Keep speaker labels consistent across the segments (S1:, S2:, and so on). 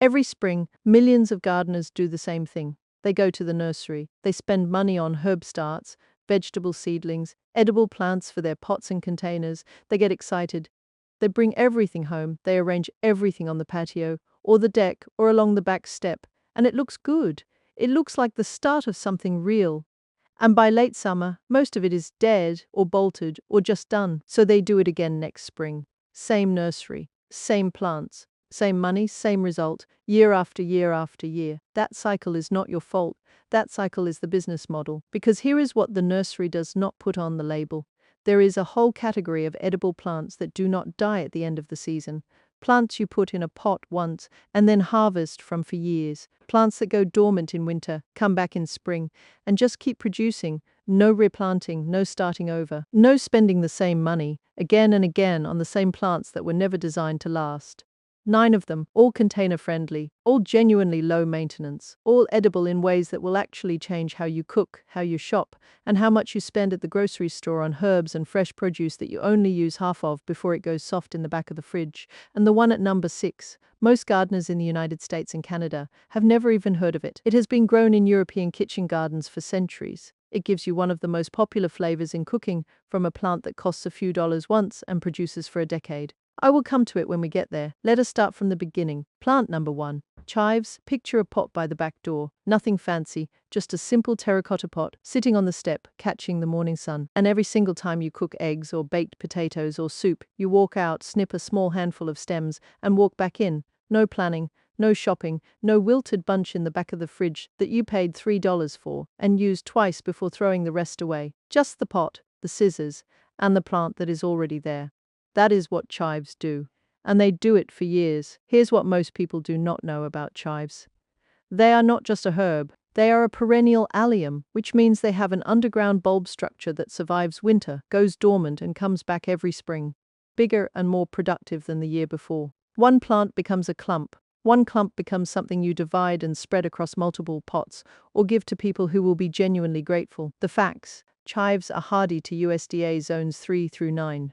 S1: Every spring, millions of gardeners do the same thing. They go to the nursery. They spend money on herb starts, vegetable seedlings, edible plants for their pots and containers. They get excited. They bring everything home. They arrange everything on the patio, or the deck, or along the back step. And it looks good. It looks like the start of something real. And by late summer, most of it is dead, or bolted, or just done. So they do it again next spring. Same nursery, same plants, same money, same result, year after year after year. That cycle is not your fault. That cycle is the business model. Because here is what the nursery does not put on the label. There is a whole category of edible plants that do not die at the end of the season. Plants you put in a pot once and then harvest from for years. Plants that go dormant in winter, come back in spring, and just keep producing. No replanting, no starting over, no spending the same money again and again on the same plants that were never designed to last. 9 of them, all container-friendly, all genuinely low maintenance, all edible in ways that will actually change how you cook, how you shop, and how much you spend at the grocery store on herbs and fresh produce that you only use half of before it goes soft in the back of the fridge. And the one at number 6, most gardeners in the United States and Canada have never even heard of it. It has been grown in European kitchen gardens for centuries. It gives you one of the most popular flavors in cooking from a plant that costs a few dollars once and produces for a decade. I will come to it when we get there. Let us start from the beginning. Plant number 1. Chives. Picture a pot by the back door. Nothing fancy, just a simple terracotta pot sitting on the step, catching the morning sun. And every single time you cook eggs or baked potatoes or soup, you walk out, snip a small handful of stems, and walk back in. No planning, no shopping, no wilted bunch in the back of the fridge that you paid $3 for and used twice before throwing the rest away. Just the pot, the scissors, and the plant that is already there. That is what chives do. And they do it for years. Here's what most people do not know about chives. They are not just a herb. They are a perennial allium, which means they have an underground bulb structure that survives winter, goes dormant, and comes back every spring. Bigger and more productive than the year before. One plant becomes a clump. One clump becomes something you divide and spread across multiple pots, or give to people who will be genuinely grateful. The facts. Chives are hardy to USDA zones 3 through 9.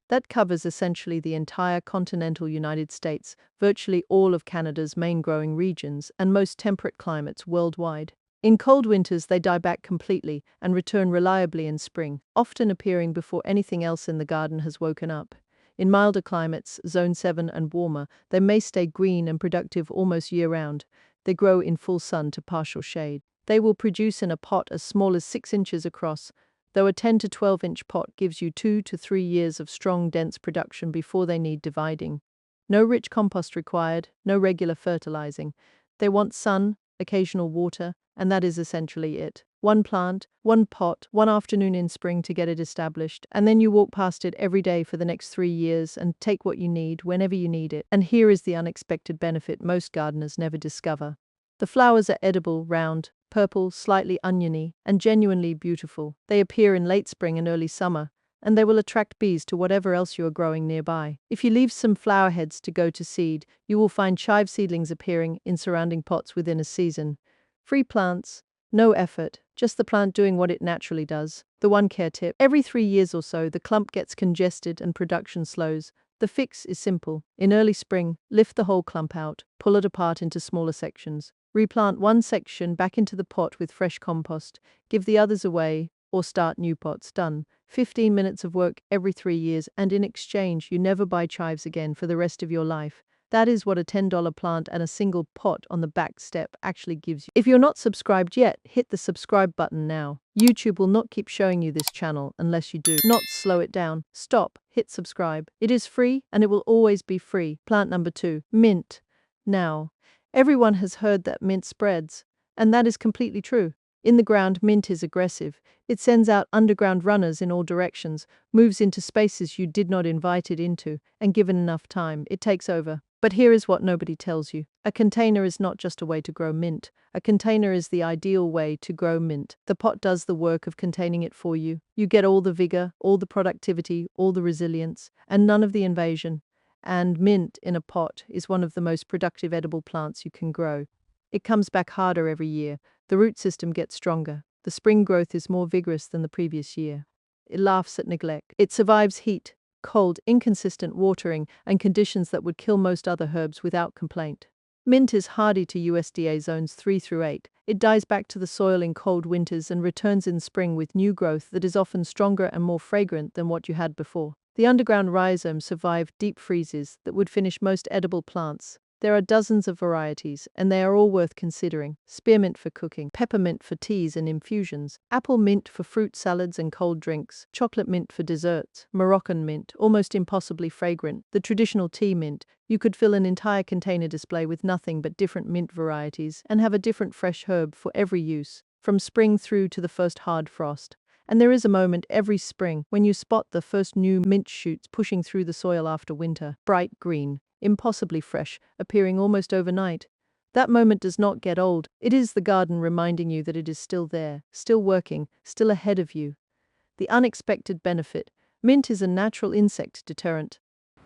S1: That covers essentially the entire continental United States, virtually all of Canada's main growing regions, and most temperate climates worldwide. In cold winters, they die back completely and return reliably in spring, often appearing before anything else in the garden has woken up. In milder climates, zone 7 and warmer, they may stay green and productive almost year-round. They grow in full sun to partial shade. They will produce in a pot as small as 6 inches across, though a 10 to 12-inch pot gives you 2 to 3 years of strong, dense production before they need dividing. No rich compost required, no regular fertilizing. They want sun, occasional water, and that is essentially it. One plant, one pot, one afternoon in spring to get it established, and then you walk past it every day for the next 3 years and take what you need whenever you need it. And here is the unexpected benefit most gardeners never discover. The flowers are edible, round, purple, slightly oniony, and genuinely beautiful. They appear in late spring and early summer, and they will attract bees to whatever else you are growing nearby. If you leave some flower heads to go to seed, you will find chive seedlings appearing in surrounding pots within a season. Free plants, no effort, just the plant doing what it naturally does. The one care tip: every 3 years or so, the clump gets congested and production slows. The fix is simple. In early spring, lift the whole clump out, pull it apart into smaller sections. Replant one section back into the pot with fresh compost, give the others away, or start new pots. Done. 15 minutes of work every 3 years, and in exchange, you never buy chives again for the rest of your life. That is what a $10 plant and a single pot on the back step actually gives you. If you're not subscribed yet, hit the subscribe button now. YouTube will not keep showing you this channel unless you do. Not slow it down. Stop. Hit subscribe. It is free, and it will always be free. Plant number 2. Mint. Now, everyone has heard that mint spreads, and that is completely true. In the ground, mint is aggressive. It sends out underground runners in all directions, moves into spaces you did not invite it into, and given enough time, it takes over. But here is what nobody tells you. A container is not just a way to grow mint. A container is the ideal way to grow mint. The pot does the work of containing it for you. You get all the vigor, all the productivity, all the resilience, and none of the invasion. And mint in a pot is one of the most productive edible plants you can grow. It comes back harder every year. The root system gets stronger. The spring growth is more vigorous than the previous year. It laughs at neglect. It survives heat, cold, inconsistent watering, and conditions that would kill most other herbs without complaint. Mint is hardy to USDA zones 3 through 8. It dies back to the soil in cold winters and returns in spring with new growth that is often stronger and more fragrant than what you had before. The underground rhizomes survive deep freezes that would finish most edible plants. There are dozens of varieties, and they are all worth considering. Spearmint for cooking, peppermint for teas and infusions, apple mint for fruit salads and cold drinks, chocolate mint for desserts, Moroccan mint, almost impossibly fragrant, the traditional tea mint. You could fill an entire container display with nothing but different mint varieties and have a different fresh herb for every use, from spring through to the first hard frost. And there is a moment every spring when you spot the first new mint shoots pushing through the soil after winter, bright green, impossibly fresh, appearing almost overnight. That moment does not get old. It is the garden reminding you that it is still there, still working, still ahead of you. The unexpected benefit. Mint is a natural insect deterrent.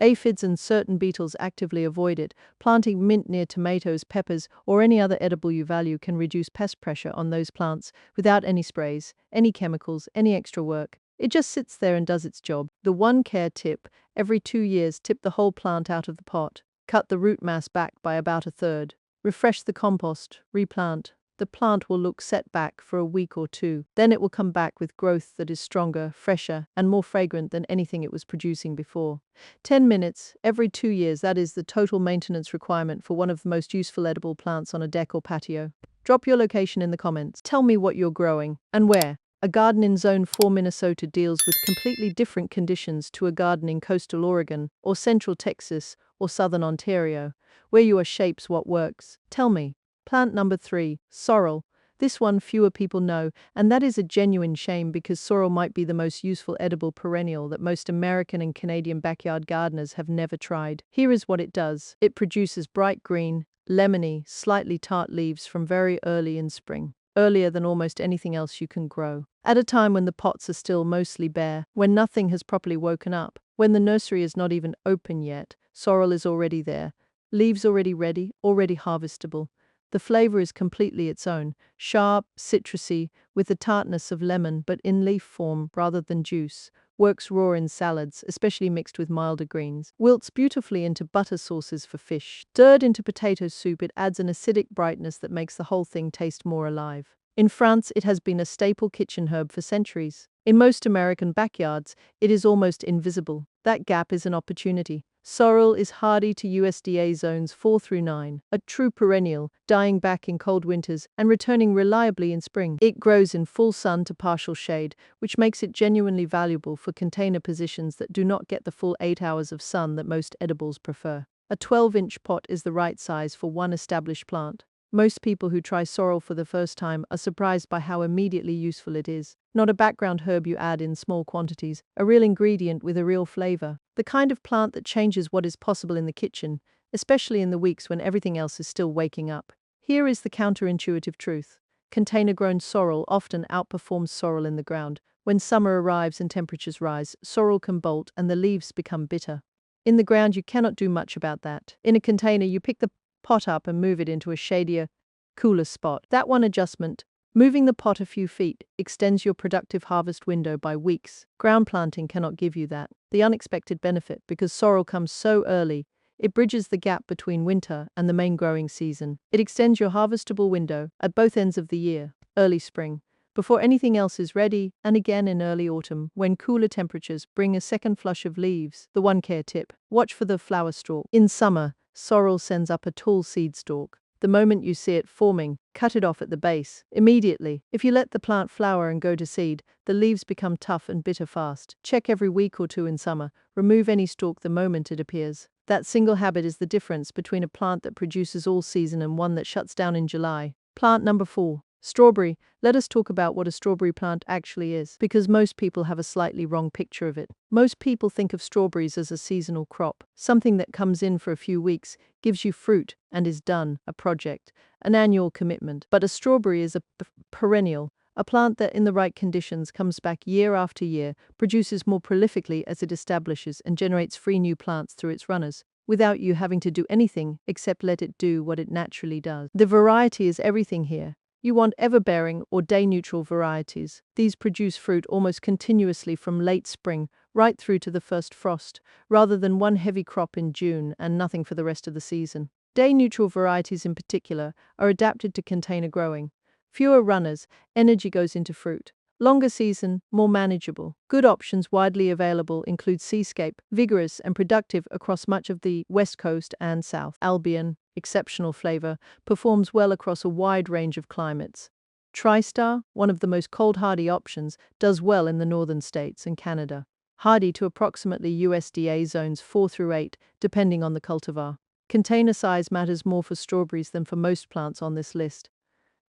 S1: Aphids and certain beetles actively avoid it. Planting mint near tomatoes, peppers, or any other edible you value can reduce pest pressure on those plants without any sprays, any chemicals, any extra work. It just sits there and does its job. The one care tip: every 2 years, tip the whole plant out of the pot. Cut the root mass back by about a third. Refresh the compost. Replant. The plant will look set back for a week or two. Then it will come back with growth that is stronger, fresher, and more fragrant than anything it was producing before. 10 minutes every 2 years, that is the total maintenance requirement for one of the most useful edible plants on a deck or patio. Drop your location in the comments. Tell me what you're growing and where. A garden in Zone 4 Minnesota deals with completely different conditions to a garden in coastal Oregon, or central Texas, or southern Ontario. Where you are shapes what works. Tell me. Plant number 3, sorrel. This one fewer people know, and that is a genuine shame because sorrel might be the most useful edible perennial that most American and Canadian backyard gardeners have never tried. Here is what it does. It produces bright green, lemony, slightly tart leaves from very early in spring, earlier than almost anything else you can grow. At a time when the pots are still mostly bare, when nothing has properly woken up, when the nursery is not even open yet, sorrel is already there, leaves already ready, already harvestable. The flavor is completely its own, sharp, citrusy, with the tartness of lemon but in leaf form rather than juice. Works raw in salads, especially mixed with milder greens. Wilts beautifully into butter sauces for fish. Stirred into potato soup, it adds an acidic brightness that makes the whole thing taste more alive. In France, it has been a staple kitchen herb for centuries. In most American backyards, it is almost invisible. That gap is an opportunity. Sorrel is hardy to USDA zones 4 through 9, a true perennial, dying back in cold winters and returning reliably in spring. It grows in full sun to partial shade, which makes it genuinely valuable for container positions that do not get the full 8 hours of sun that most edibles prefer. A 12-inch pot is the right size for one established plant. Most people who try sorrel for the first time are surprised by how immediately useful it is. Not a background herb you add in small quantities, a real ingredient with a real flavor. The kind of plant that changes what is possible in the kitchen, especially in the weeks when everything else is still waking up. Here is the counterintuitive truth. Container-grown sorrel often outperforms sorrel in the ground. When summer arrives and temperatures rise, sorrel can bolt and the leaves become bitter. In the ground, you cannot do much about that. In a container, you pick the pot up and move it into a shadier, cooler spot. That one adjustment, moving the pot a few feet, extends your productive harvest window by weeks. Ground planting cannot give you that. The unexpected benefit, because sorrel comes so early, it bridges the gap between winter and the main growing season. It extends your harvestable window at both ends of the year, early spring, before anything else is ready, and again in early autumn, when cooler temperatures bring a second flush of leaves. The one care tip: watch for the flower stalk. In summer, sorrel sends up a tall seed stalk. The moment you see it forming, cut it off at the base. Immediately. If you let the plant flower and go to seed, the leaves become tough and bitter fast. Check every week or two in summer. Remove any stalk the moment it appears. That single habit is the difference between a plant that produces all season and one that shuts down in July. Plant number 4. Strawberry. Let us talk about what a strawberry plant actually is, because most people have a slightly wrong picture of it. Most people think of strawberries as a seasonal crop, something that comes in for a few weeks, gives you fruit, and is done, a project, an annual commitment. But a strawberry is a perennial, a plant that in the right conditions comes back year after year, produces more prolifically as it establishes and generates free new plants through its runners, without you having to do anything except let it do what it naturally does. The variety is everything here. You want ever-bearing or day-neutral varieties. These produce fruit almost continuously from late spring right through to the first frost, rather than one heavy crop in June and nothing for the rest of the season. Day-neutral varieties in particular are adapted to container growing. Fewer runners, energy goes into fruit. Longer season, more manageable. Good options widely available include Seascape, vigorous and productive across much of the West Coast and South. Albion, exceptional flavor, performs well across a wide range of climates. TriStar, one of the most cold-hardy options, does well in the northern states and Canada. Hardy to approximately USDA zones 4 through 8, depending on the cultivar. Container size matters more for strawberries than for most plants on this list.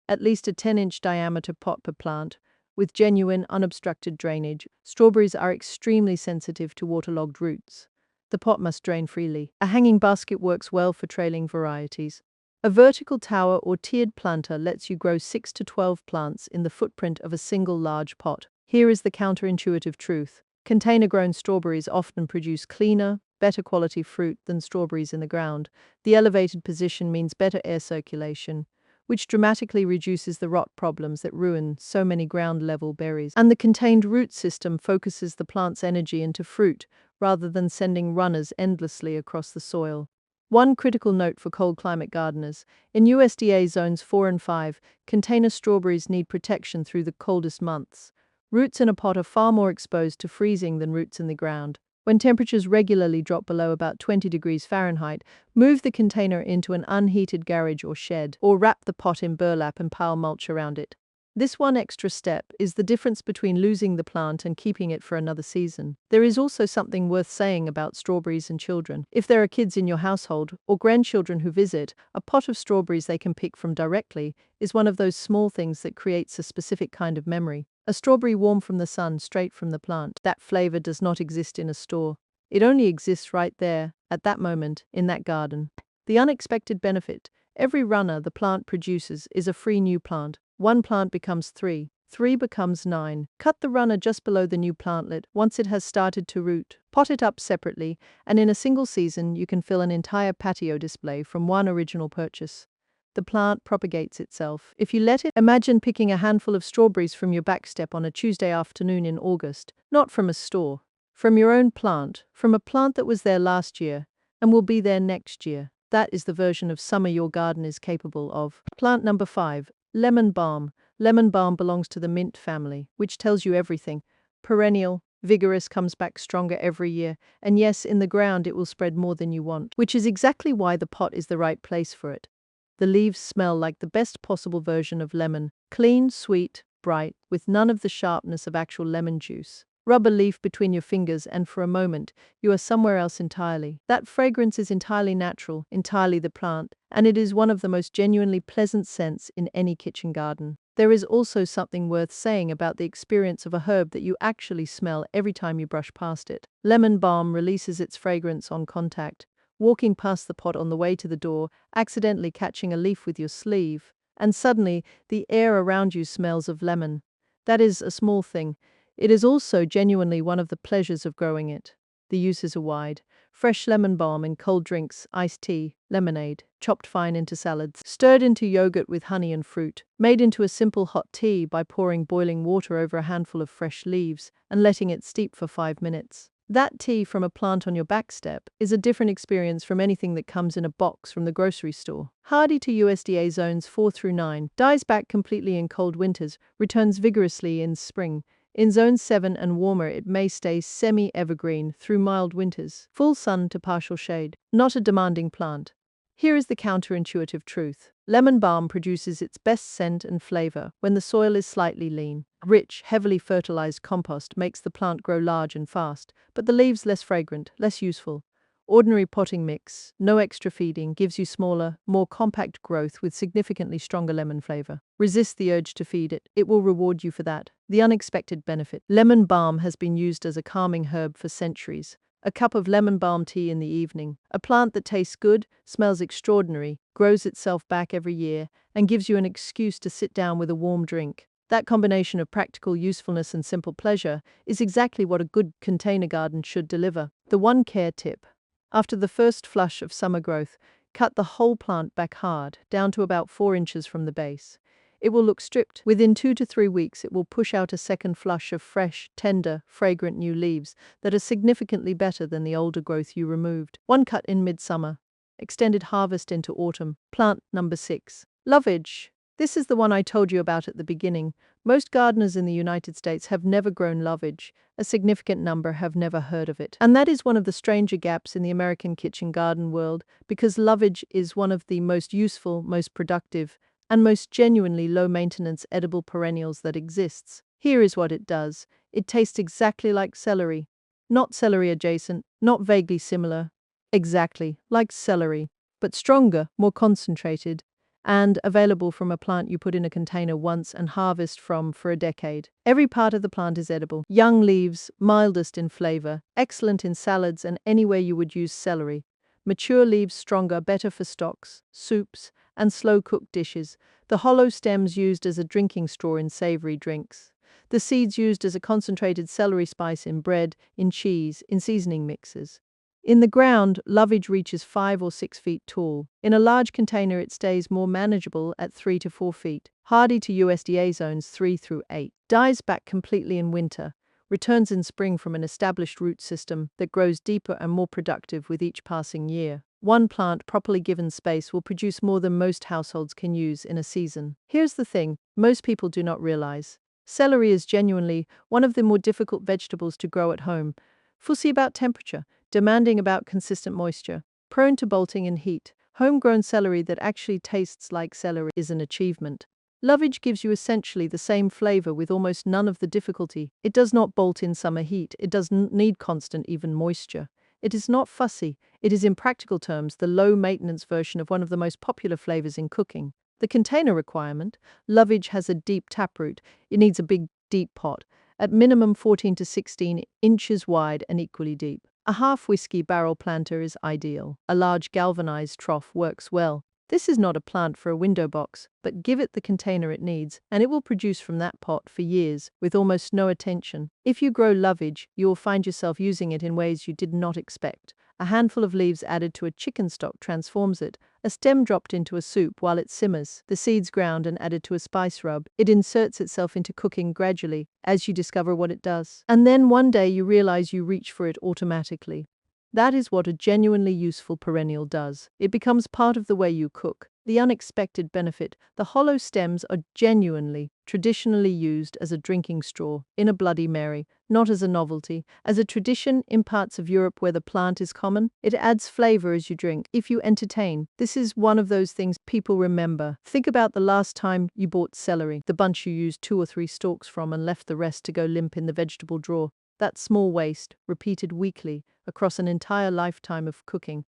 S1: At least a 10-inch diameter pot per plant, with genuine, unobstructed drainage. Strawberries are extremely sensitive to waterlogged roots. The pot must drain freely. A hanging basket works well for trailing varieties. A vertical tower or tiered planter lets you grow 6 to 12 plants in the footprint of a single large pot. Here is the counterintuitive truth. Container-grown strawberries often produce cleaner, better quality fruit than strawberries in the ground. The elevated position means better air circulation, which dramatically reduces the rot problems that ruin so many ground-level berries. And the contained root system focuses the plant's energy into fruit rather than sending runners endlessly across the soil. One critical note for cold climate gardeners: in USDA zones 4 and 5, container strawberries need protection through the coldest months. Roots in a pot are far more exposed to freezing than roots in the ground. When temperatures regularly drop below about 20 degrees Fahrenheit, move the container into an unheated garage or shed, or wrap the pot in burlap and pile mulch around it. This one extra step is the difference between losing the plant and keeping it for another season. There is also something worth saying about strawberries and children. If there are kids in your household or grandchildren who visit, a pot of strawberries they can pick from directly is one of those small things that creates a specific kind of memory. A strawberry warm from the sun, straight from the plant. That flavor does not exist in a store. It only exists right there, at that moment, in that garden. The unexpected benefit: every runner the plant produces is a free new plant. One plant becomes 3, 3 becomes 9. Cut the runner just below the new plantlet once it has started to root. Pot it up separately, and in a single season you can fill an entire patio display from one original purchase. The plant propagates itself. If you let it, imagine picking a handful of strawberries from your back step on a Tuesday afternoon in August, not from a store, from your own plant, from a plant that was there last year and will be there next year. That is the version of summer your garden is capable of. Plant number 5, lemon balm. Lemon balm belongs to the mint family, which tells you everything. Perennial, vigorous, comes back stronger every year, and yes, in the ground it will spread more than you want, which is exactly why the pot is the right place for it. The leaves smell like the best possible version of lemon, clean, sweet, bright, with none of the sharpness of actual lemon juice. Rub a leaf between your fingers and for a moment, you are somewhere else entirely. That fragrance is entirely natural, entirely the plant, and it is one of the most genuinely pleasant scents in any kitchen garden. There is also something worth saying about the experience of a herb that you actually smell every time you brush past it. Lemon balm releases its fragrance on contact, walking past the pot on the way to the door, accidentally catching a leaf with your sleeve, and suddenly the air around you smells of lemon. That is a small thing. It is also genuinely one of the pleasures of growing it. The uses are wide. Fresh lemon balm in cold drinks, iced tea, lemonade, chopped fine into salads, stirred into yogurt with honey and fruit, made into a simple hot tea by pouring boiling water over a handful of fresh leaves and letting it steep for 5 minutes. That tea from a plant on your back step is a different experience from anything that comes in a box from the grocery store. Hardy to USDA zones 4 through 9, dies back completely in cold winters, returns vigorously in spring. In zone 7 and warmer it may stay semi-evergreen through mild winters, full sun to partial shade. Not a demanding plant. Here is the counterintuitive truth. Lemon balm produces its best scent and flavor when the soil is slightly lean. Rich, heavily fertilized compost makes the plant grow large and fast, but the leaves less fragrant, less useful. Ordinary potting mix, no extra feeding, gives you smaller, more compact growth with significantly stronger lemon flavor. Resist the urge to feed it. It will reward you for that. The unexpected benefit. Lemon balm has been used as a calming herb for centuries. A cup of lemon balm tea in the evening. A plant that tastes good, smells extraordinary, grows itself back every year, and gives you an excuse to sit down with a warm drink. That combination of practical usefulness and simple pleasure is exactly what a good container garden should deliver. The one care tip. After the first flush of summer growth, cut the whole plant back hard, down to about 4 inches from the base. It will look stripped. Within 2 to 3 weeks, it will push out a second flush of fresh, tender, fragrant new leaves that are significantly better than the older growth you removed. One cut in midsummer. extended harvest into autumn. Plant number 6. Lovage. This is the one I told you about at the beginning. Most gardeners in the United States have never grown lovage. A significant number have never heard of it. And that is one of the stranger gaps in the American kitchen garden world, because lovage is one of the most useful, most productive, and most genuinely low-maintenance edible perennials that exists. Here is what it does. It tastes exactly like celery. Not celery adjacent, not vaguely similar. Exactly like celery, but stronger, more concentrated, and available from a plant you put in a container once and harvest from for a decade. Every part of the plant is edible. Young leaves, mildest in flavor, excellent in salads and anywhere you would use celery. Mature leaves stronger, better for stocks, soups, and slow-cooked dishes. The hollow stems used as a drinking straw in savory drinks. The seeds used as a concentrated celery spice in bread, in cheese, in seasoning mixes. In the ground, lovage reaches 5 or 6 feet tall. In a large container, it stays more manageable at 3 to 4 feet. Hardy to USDA zones 3 through 8. Dies back completely in winter. Returns in spring from an established root system that grows deeper and more productive with each passing year. One plant, properly given space, will produce more than most households can use in a season. Here's the thing most people do not realize. Celery is genuinely one of the more difficult vegetables to grow at home. Fussy about temperature, demanding about consistent moisture, prone to bolting and heat. Homegrown celery that actually tastes like celery is an achievement. Lovage gives you essentially the same flavor with almost none of the difficulty. It does not bolt in summer heat. It doesn't need constant even moisture. It is not fussy. It is, in practical terms, the low-maintenance version of one of the most popular flavors in cooking. The container requirement: lovage has a deep taproot. It needs a big, deep pot, at minimum 14 to 16 inches wide and equally deep. A half-whiskey barrel planter is ideal. A large galvanized trough works well. This is not a plant for a window box, but give it the container it needs, and it will produce from that pot for years, with almost no attention. If you grow lovage, you will find yourself using it in ways you did not expect. A handful of leaves added to a chicken stock transforms it. A stem dropped into a soup while it simmers. The seeds ground and added to a spice rub. It inserts itself into cooking gradually, as you discover what it does. And then one day you realize you reach for it automatically. That is what a genuinely useful perennial does. It becomes part of the way you cook. The unexpected benefit: the hollow stems are genuinely, traditionally used as a drinking straw, in a Bloody Mary, not as a novelty, as a tradition in parts of Europe where the plant is common. It adds flavor as you drink. If you entertain, this is one of those things people remember. Think about the last time you bought celery, the bunch you used 2 or 3 stalks from and left the rest to go limp in the vegetable drawer. That small waste, repeated weekly, across an entire lifetime of cooking.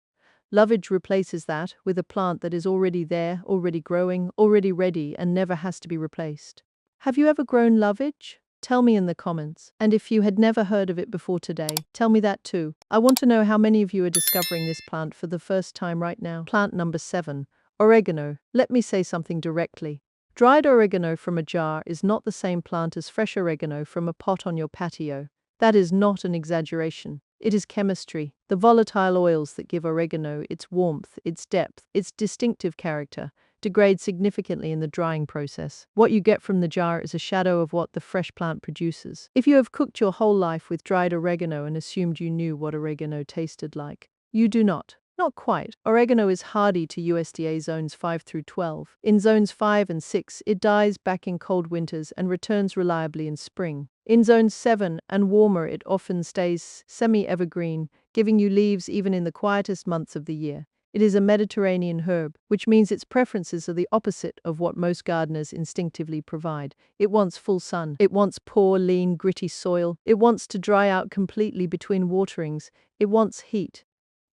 S1: Lovage replaces that with a plant that is already there, already growing, already ready, and never has to be replaced. Have you ever grown lovage? Tell me in the comments. And if you had never heard of it before today, tell me that too. I want to know how many of you are discovering this plant for the first time right now. Plant number 7. Oregano. Let me say something directly. Dried oregano from a jar is not the same plant as fresh oregano from a pot on your patio. That is not an exaggeration. It is chemistry. The volatile oils that give oregano its warmth, its depth, its distinctive character, degrade significantly in the drying process. What you get from the jar is a shadow of what the fresh plant produces. If you have cooked your whole life with dried oregano and assumed you knew what oregano tasted like, you do not. Not quite. Oregano is hardy to USDA zones 5 through 12. In zones 5 and 6, it dies back in cold winters and returns reliably in spring. In zones 7 and warmer, it often stays semi-evergreen, giving you leaves even in the quietest months of the year. It is a Mediterranean herb, which means its preferences are the opposite of what most gardeners instinctively provide. It wants full sun. It wants poor, lean, gritty soil. It wants to dry out completely between waterings. It wants heat.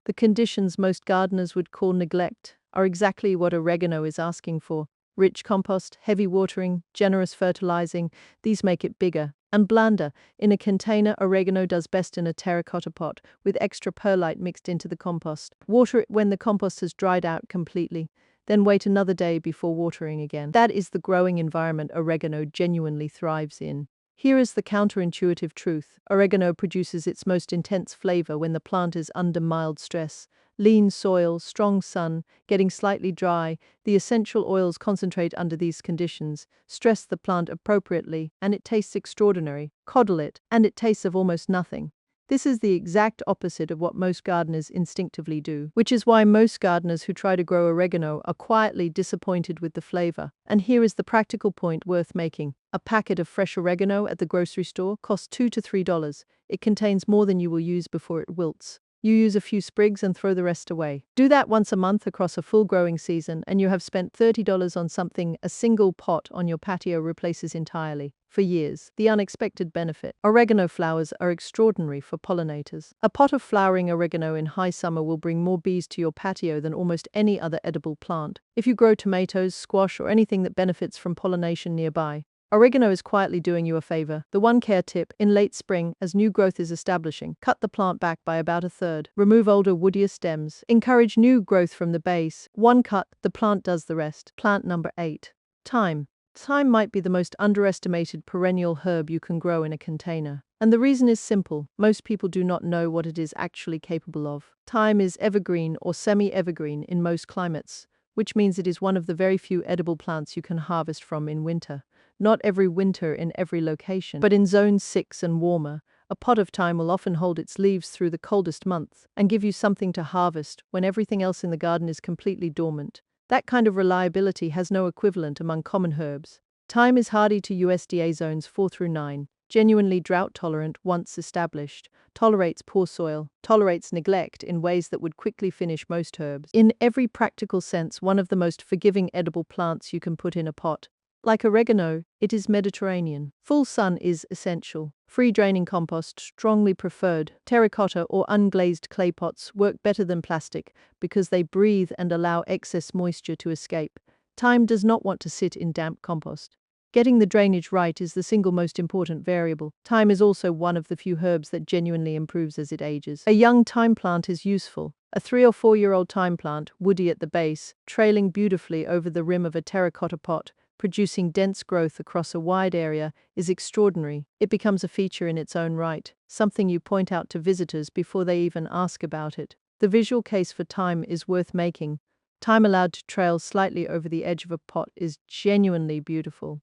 S1: The conditions most gardeners would call neglect are exactly what oregano is asking for. Rich compost, heavy watering, generous fertilizing, these make it bigger and blander. In a container, oregano does best in a terracotta pot with extra perlite mixed into the compost. Water it when the compost has dried out completely. Then wait another day before watering again. That is the growing environment oregano genuinely thrives in. Here is the counterintuitive truth. Oregano produces its most intense flavor when the plant is under mild stress. Lean soil, strong sun, getting slightly dry, the essential oils concentrate under these conditions. Stress the plant appropriately, and it tastes extraordinary. Coddle it, and it tastes of almost nothing. This is the exact opposite of what most gardeners instinctively do, which is why most gardeners who try to grow oregano are quietly disappointed with the flavor. And here is the practical point worth making. A packet of fresh oregano at the grocery store costs $2 to $3. It contains more than you will use before it wilts. You use a few sprigs and throw the rest away. Do that once a month across a full growing season, and you have spent $30 on something a single pot on your patio replaces entirely. For years, the unexpected benefit. Oregano flowers are extraordinary for pollinators. A pot of flowering oregano in high summer will bring more bees to your patio than almost any other edible plant. If you grow tomatoes, squash, or anything that benefits from pollination nearby, oregano is quietly doing you a favor. The one care tip: in late spring, as new growth is establishing, cut the plant back by about a third. Remove older, woodier stems. Encourage new growth from the base. One cut, the plant does the rest. Plant number 8. Thyme. Thyme might be the most underestimated perennial herb you can grow in a container. And the reason is simple: most people do not know what it is actually capable of. Thyme is evergreen or semi-evergreen in most climates, which means it is one of the very few edible plants you can harvest from in winter. Not every winter in every location, but in zone 6 and warmer, a pot of thyme will often hold its leaves through the coldest month and give you something to harvest when everything else in the garden is completely dormant. That kind of reliability has no equivalent among common herbs. Thyme is hardy to USDA zones 4 through 9, genuinely drought-tolerant once established, tolerates poor soil, tolerates neglect in ways that would quickly finish most herbs. In every practical sense, one of the most forgiving edible plants you can put in a pot. Like oregano, it is Mediterranean. Full sun is essential. Free-draining compost strongly preferred. Terracotta or unglazed clay pots work better than plastic because they breathe and allow excess moisture to escape. Thyme does not want to sit in damp compost. Getting the drainage right is the single most important variable. Thyme is also one of the few herbs that genuinely improves as it ages. A young thyme plant is useful. A 3 or 4-year-old thyme plant, woody at the base, trailing beautifully over the rim of a terracotta pot, producing dense growth across a wide area, is extraordinary. It becomes a feature in its own right, something you point out to visitors before they even ask about it. The visual case for thyme is worth making. Thyme allowed to trail slightly over the edge of a pot is genuinely beautiful.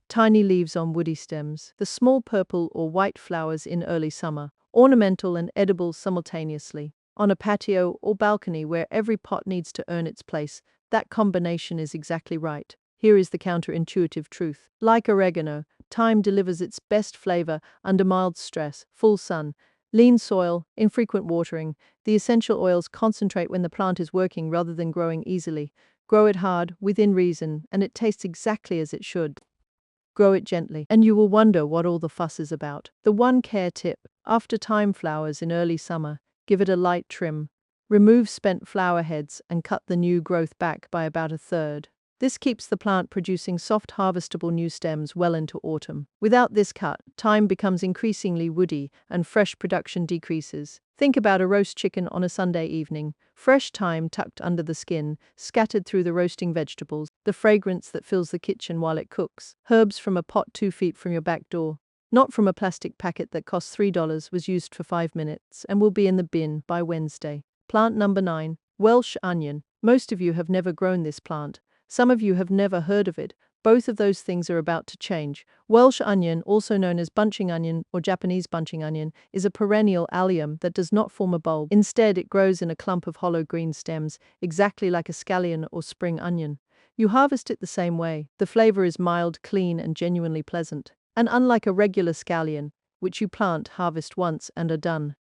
S1: Tiny leaves on woody stems. The small purple or white flowers in early summer, ornamental and edible simultaneously. On a patio or balcony where every pot needs to earn its place, that combination is exactly right. Here is the counterintuitive truth. Like oregano, thyme delivers its best flavor under mild stress, full sun, lean soil, infrequent watering. The essential oils concentrate when the plant is working rather than growing easily. Grow it hard, within reason, and it tastes exactly as it should. Grow it gently, and you will wonder what all the fuss is about. The one care tip: after thyme flowers in early summer, give it a light trim. Remove spent flower heads and cut the new growth back by about a third. This keeps the plant producing soft, harvestable new stems well into autumn. Without this cut, thyme becomes increasingly woody and fresh production decreases. Think about a roast chicken on a Sunday evening. Fresh thyme tucked under the skin, scattered through the roasting vegetables, the fragrance that fills the kitchen while it cooks. Herbs from a pot 2 feet from your back door. Not from a plastic packet that costs $3, was used for 5 minutes and will be in the bin by Wednesday. Plant number 9. Welsh onion. Most of you have never grown this plant. Some of you have never heard of it. Both of those things are about to change. Welsh onion, also known as bunching onion or Japanese bunching onion, is a perennial allium that does not form a bulb. Instead, it grows in a clump of hollow green stems, exactly like a scallion or spring onion. You harvest it the same way. The flavor is mild, clean, and genuinely pleasant. And unlike a regular scallion, which you plant, harvest once, and are done,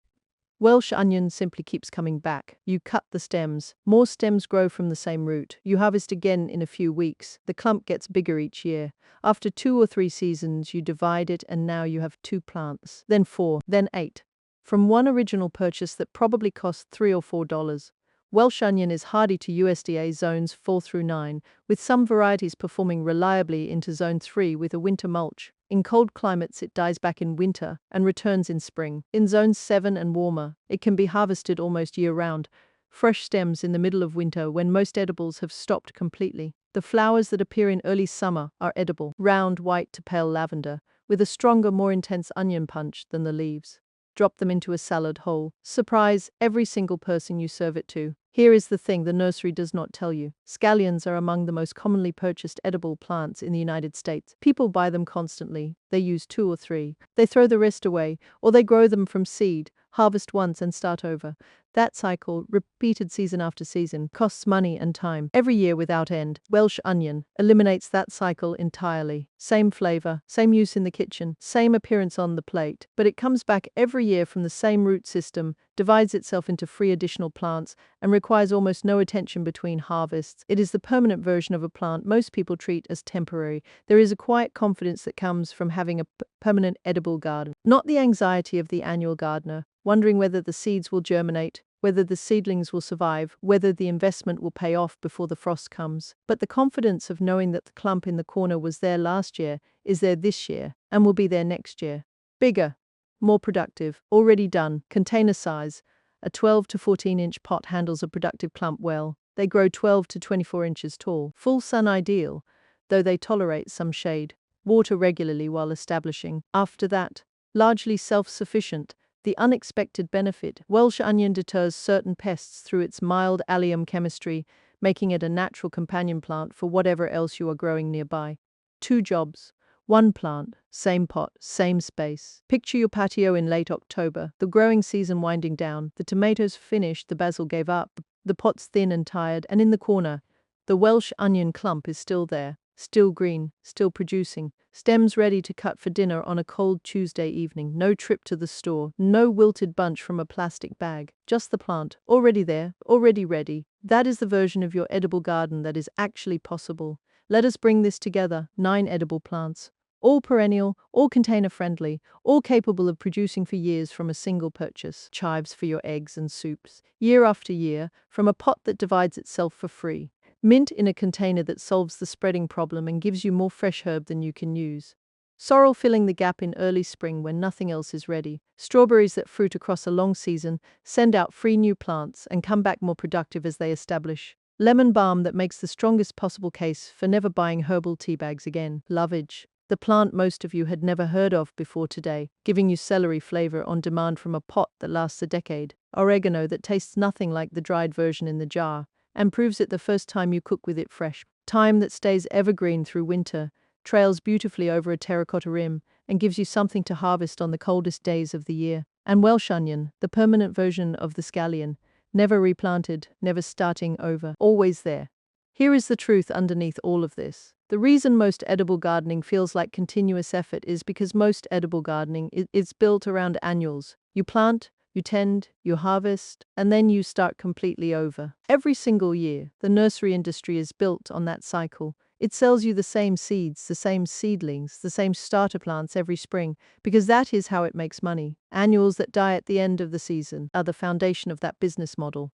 S1: Welsh onion simply keeps coming back. You cut the stems. More stems grow from the same root. You harvest again in a few weeks. The clump gets bigger each year. After 2 or 3 seasons, you divide it and now you have 2 plants. Then 4, then 8. From one original purchase that probably cost $3 or $4. Welsh onion is hardy to USDA zones 4 through 9, with some varieties performing reliably into zone 3 with a winter mulch. In cold climates, it dies back in winter and returns in spring. In zones 7 and warmer, it can be harvested almost year-round. Fresh stems in the middle of winter when most edibles have stopped completely. The flowers that appear in early summer are edible, round, white to pale lavender, with a stronger, more intense onion punch than the leaves. Drop them into a salad whole. Surprise every single person you serve it to. Here is the thing the nursery does not tell you. Scallions are among the most commonly purchased edible plants in the United States. People buy them constantly. They use 2 or 3. They throw the rest away, or they grow them from seed, harvest once and start over. That cycle, repeated season after season, costs money and time. Every year without end. Welsh onion eliminates that cycle entirely. Same flavor, same use in the kitchen, same appearance on the plate, but it comes back every year from the same root system, divides itself into free additional plants, and requires almost no attention between harvests. It is the permanent version of a plant most people treat as temporary. There is a quiet confidence that comes from having a permanent edible garden. Not the anxiety of the annual gardener, wondering whether the seeds will germinate, whether the seedlings will survive, whether the investment will pay off before the frost comes, but the confidence of knowing that the clump in the corner was there last year, is there this year, and will be there next year. Bigger, more productive, already done, container size. A 12 to 14-inch pot handles a productive clump well. They grow 12 to 24 inches tall. Full sun ideal, though they tolerate some shade. Water regularly while establishing. After that, largely self-sufficient. The unexpected benefit. Welsh onion deters certain pests through its mild allium chemistry, making it a natural companion plant for whatever else you are growing nearby. 2 jobs. 1 plant, same pot, same space. Picture your patio in late October, the growing season winding down, the tomatoes finished, the basil gave up, the pot's thin and tired, and in the corner, the Welsh onion clump is still there. Still green, still producing, stems ready to cut for dinner on a cold Tuesday evening. No trip to the store, no wilted bunch from a plastic bag. Just the plant, already there, already ready. That is the version of your edible garden that is actually possible. Let us bring this together. 9 edible plants. All perennial, all container-friendly, all capable of producing for years from a single purchase. Chives for your eggs and soups. Year after year, from a pot that divides itself for free. Mint in a container that solves the spreading problem and gives you more fresh herb than you can use. Sorrel filling the gap in early spring when nothing else is ready. Strawberries that fruit across a long season, send out free new plants, and come back more productive as they establish. Lemon balm that makes the strongest possible case for never buying herbal tea bags again. Lovage, the plant most of you had never heard of before today, giving you celery flavor on demand from a pot that lasts a decade. Oregano that tastes nothing like the dried version in the jar, and proves it the first time you cook with it fresh. Thyme that stays evergreen through winter, trails beautifully over a terracotta rim, and gives you something to harvest on the coldest days of the year. And Welsh onion, the permanent version of the scallion, never replanted, never starting over, always there. Here is the truth underneath all of this. The reason most edible gardening feels like continuous effort is because most edible gardening is built around annuals. You plant, you tend, you harvest, and then you start completely over. Every single year, the nursery industry is built on that cycle. It sells you the same seeds, the same seedlings, the same starter plants every spring, because that is how it makes money. Annuals that die at the end of the season are the foundation of that business model.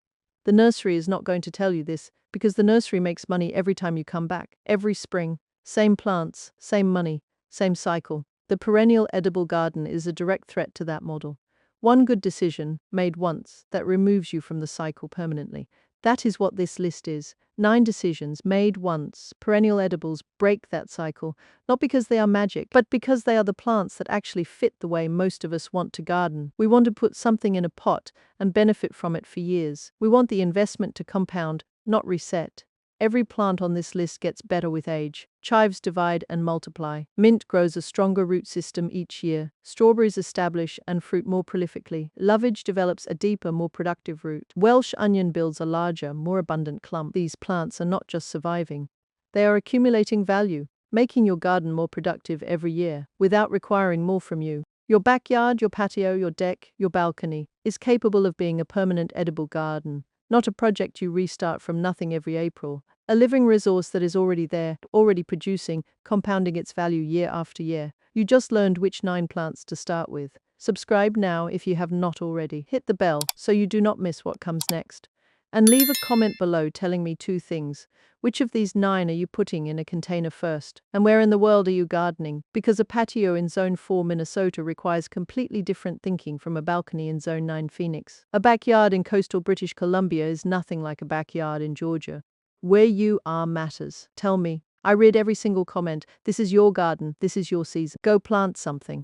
S1: The nursery is not going to tell you this, because the nursery makes money every time you come back. Every spring, same plants, same money, same cycle. The perennial edible garden is a direct threat to that model. One good decision, made once, that removes you from the cycle permanently. That is what this list is. 9 decisions, made once. Perennial edibles break that cycle, not because they are magic, but because they are the plants that actually fit the way most of us want to garden. We want to put something in a pot and benefit from it for years. We want the investment to compound, not reset. Every plant on this list gets better with age. Chives divide and multiply. Mint grows a stronger root system each year. Strawberries establish and fruit more prolifically. Lovage develops a deeper, more productive root. Welsh onion builds a larger, more abundant clump. These plants are not just surviving. They are accumulating value, making your garden more productive every year, without requiring more from you. Your backyard, your patio, your deck, your balcony is capable of being a permanent edible garden. Not a project you restart from nothing every April. A living resource that is already there, already producing, compounding its value year after year. You just learned which 9 plants to start with. Subscribe now if you have not already. Hit the bell so you do not miss what comes next. And leave a comment below telling me 2 things. Which of these 9 are you putting in a container first? And where in the world are you gardening? Because a patio in Zone 4 Minnesota requires completely different thinking from a balcony in Zone 9 Phoenix. A backyard in coastal British Columbia is nothing like a backyard in Georgia. Where you are matters. Tell me. I read every single comment. This is your garden. This is your season. Go plant something.